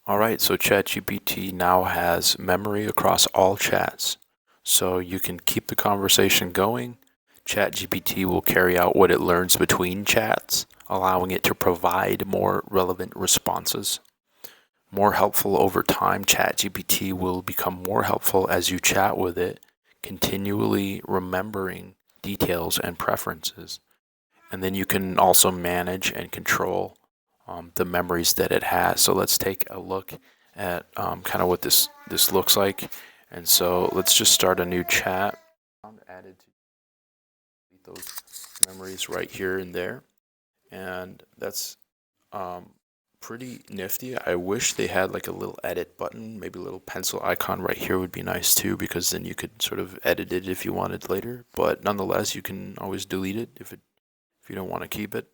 All right, so ChatGPT now has memory across all chats. So you can keep the conversation going. ChatGPT will carry out what it learns between chats, allowing it to provide more relevant responses. More helpful over time, ChatGPT will become more helpful as you chat with it, continually remembering details and preferences. And then you can also manage and control the memories that it has. So let's take a look at kind of what this looks like. And so let's just start a new chat. Added to those memories right here and there. And that's pretty nifty. I wish they had like a little edit button, maybe a little pencil icon right here would be nice too, because then you could sort of edit it if you wanted later. But nonetheless, you can always delete it if you don't want to keep it.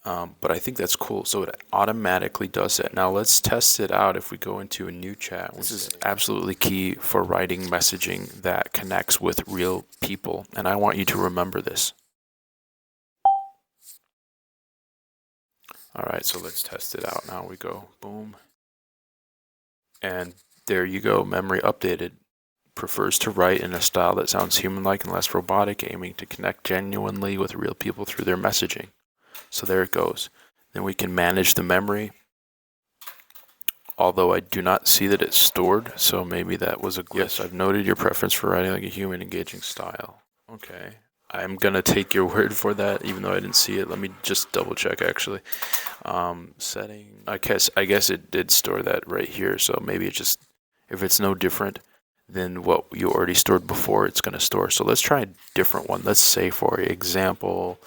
But I think that's cool. So it automatically does that. Now let's test it out if we go into a new chat. This is absolutely key for writing messaging that connects with real people. And I want you to remember this. All right, so let's test it out. Now we go, boom. And there you go, memory updated. Prefers to write in a style that sounds human-like and less robotic, aiming to connect genuinely with real people through their messaging. So there it goes. Then we can manage the memory. Although I do not see that it's stored, so maybe that was a glitch. Yes, I've noted your preference for writing like a human, engaging style. Okay. I'm going to take your word for that, even though I didn't see it. Let me just double check, actually. Setting. I guess it did store that right here, so maybe it just, if it's no different than what you already stored before, it's going to store. So let's try a different one. Let's say, for example,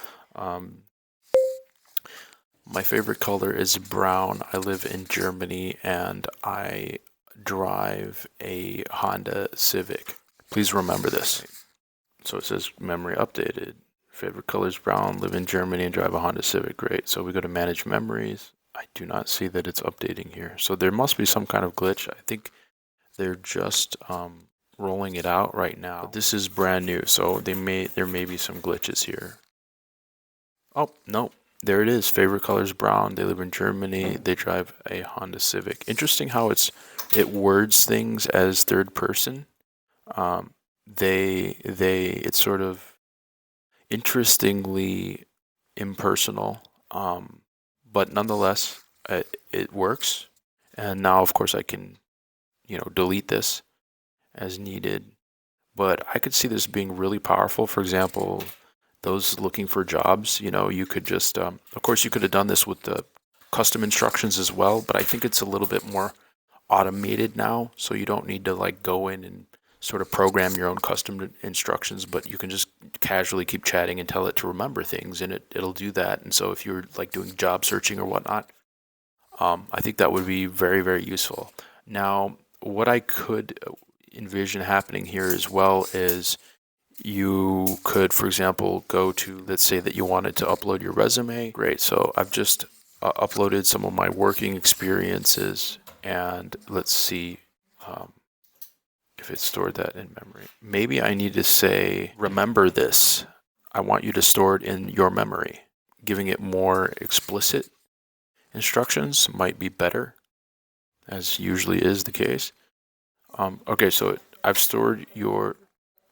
my favorite color is brown. I live in Germany and I drive a Honda Civic. Please remember this. So it says memory updated. Favorite color is brown, live in Germany and drive a Honda Civic. Great. So we go to manage memories. I do not see that it's updating here. So there must be some kind of glitch. I think they're just rolling it out right now. But this is brand new, so there may be some glitches here. Oh, no. There it is. Favorite color is brown. They live in Germany. They drive a Honda Civic. Interesting how it words things as third person. It's sort of interestingly impersonal, but nonetheless, it works. And now, of course, I can, delete this as needed. But I could see this being really powerful. For example, those looking for jobs, you could just, of course, you could have done this with the custom instructions as well, but I think it's a little bit more automated now, so you don't need to like go in and sort of program your own custom instructions, but you can just casually keep chatting and tell it to remember things, and it'll do that. And so if you're like doing job searching or whatnot, I think that would be very, very useful. Now, what I could envision happening here as well is you could, for example, go to, let's say that you wanted to upload your resume. Great. So I've just uploaded some of my working experiences, and let's see if it stored that in memory. Maybe I need to say, remember this. I want you to store it in your memory. Giving it more explicit instructions might be better, as usually is the case. Okay, so I've stored your,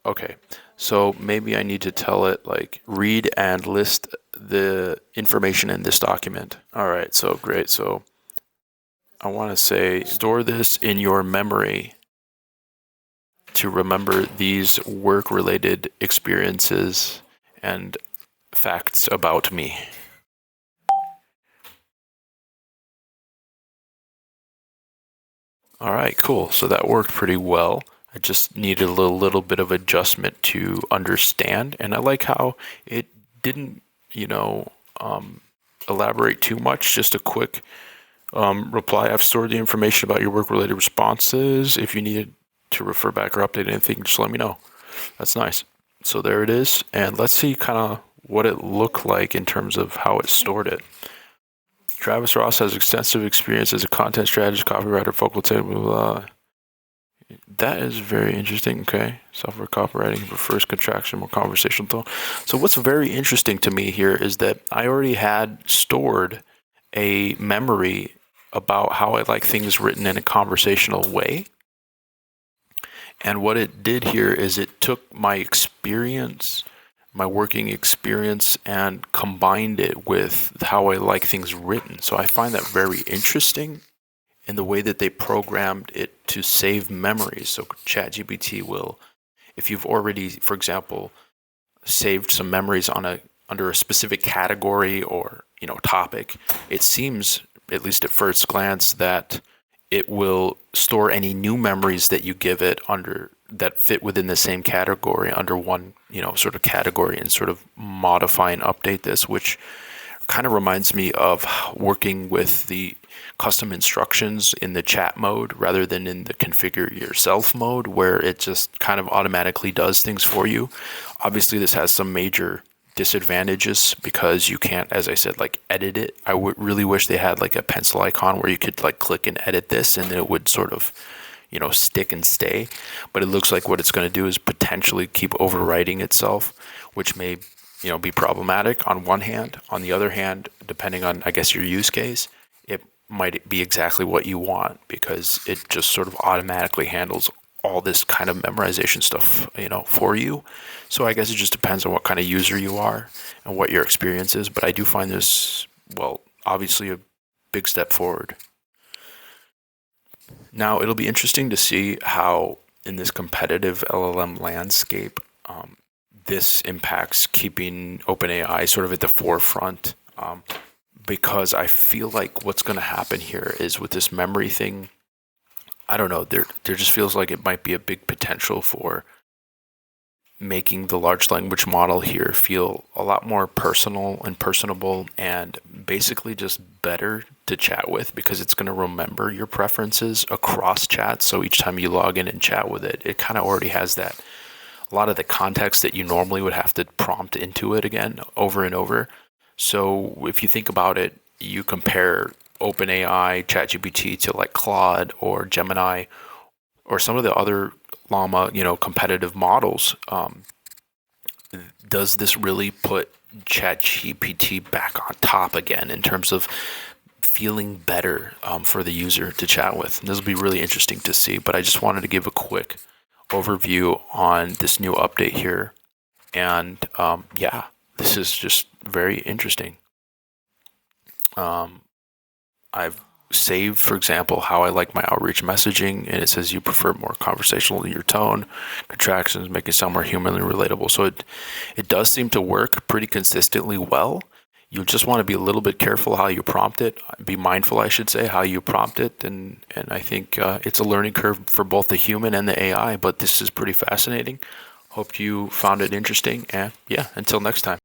okay, so maybe I need to tell it like read and list the information in this document. All right, so great. So I want to say store this in your memory to remember these work-related experiences and facts about me. All right, cool. So that worked pretty well. I just needed a little bit of adjustment to understand, and I like how it didn't, elaborate too much. Just a quick reply. I've stored the information about your work-related responses. If you needed to refer back or update anything, just let me know. That's nice. So there it is, and let's see kind of what it looked like in terms of how it stored it. Travis Ross has extensive experience as a content strategist, copywriter, facultative, blah, blah, blah. That is very interesting. Okay. Software copywriting prefers contraction, more conversational tone. So what's very interesting to me here is that I already had stored a memory about how I like things written in a conversational way. And what it did here is it took my experience, my working experience, and combined it with how I like things written. So I find that very interesting in the way that they programmed it to save memories. So ChatGPT will, if you've already, for example, saved some memories under a specific category or topic, it seems, at least at first glance, that it will store any new memories that you give it under that fit within the same category under one sort of category, and sort of modify and update this, which kind of reminds me of working with the custom instructions in the chat mode rather than in the configure yourself mode, where it just kind of automatically does things for you. Obviously, this has some major disadvantages because you can't, as I said, like edit it. I would really wish they had like a pencil icon where you could like click and edit this, and then it would sort of stick and stay. But it looks like what it's going to do is potentially keep overwriting itself, which may be problematic on one hand. On the other hand, depending on, I guess, your use case, it might be exactly what you want, because it just sort of automatically handles all this kind of memorization stuff, for you. So I guess it just depends on what kind of user you are and what your experience is. But I do find this, well, obviously a big step forward. Now, it'll be interesting to see how in this competitive LLM landscape, this impacts keeping OpenAI sort of at the forefront, because I feel like what's going to happen here is with this memory thing, I don't know, there just feels like it might be a big potential for making the large language model here feel a lot more personal and personable, and basically just better to chat with, because it's going to remember your preferences across chats. So each time you log in and chat with it, it kind of already has that, a lot of the context that you normally would have to prompt into it again over and over. So if you think about it, you compare OpenAI, ChatGPT to like Claude or Gemini or some of the other Llama, competitive models. Does this really put ChatGPT back on top again in terms of feeling better for the user to chat with? And this will be really interesting to see. But I just wanted to give a quick overview on this new update here. And yeah, this is just very interesting. I've saved, for example, how I like my outreach messaging, and it says you prefer more conversational in your tone, contractions, make it sound more humanly relatable. So it does seem to work pretty consistently well. You just want to be a little bit careful how you prompt it, be mindful, I should say, how you prompt it. And I think it's a learning curve for both the human and the AI, but this is pretty fascinating. Hope you found it interesting, and yeah, until next time.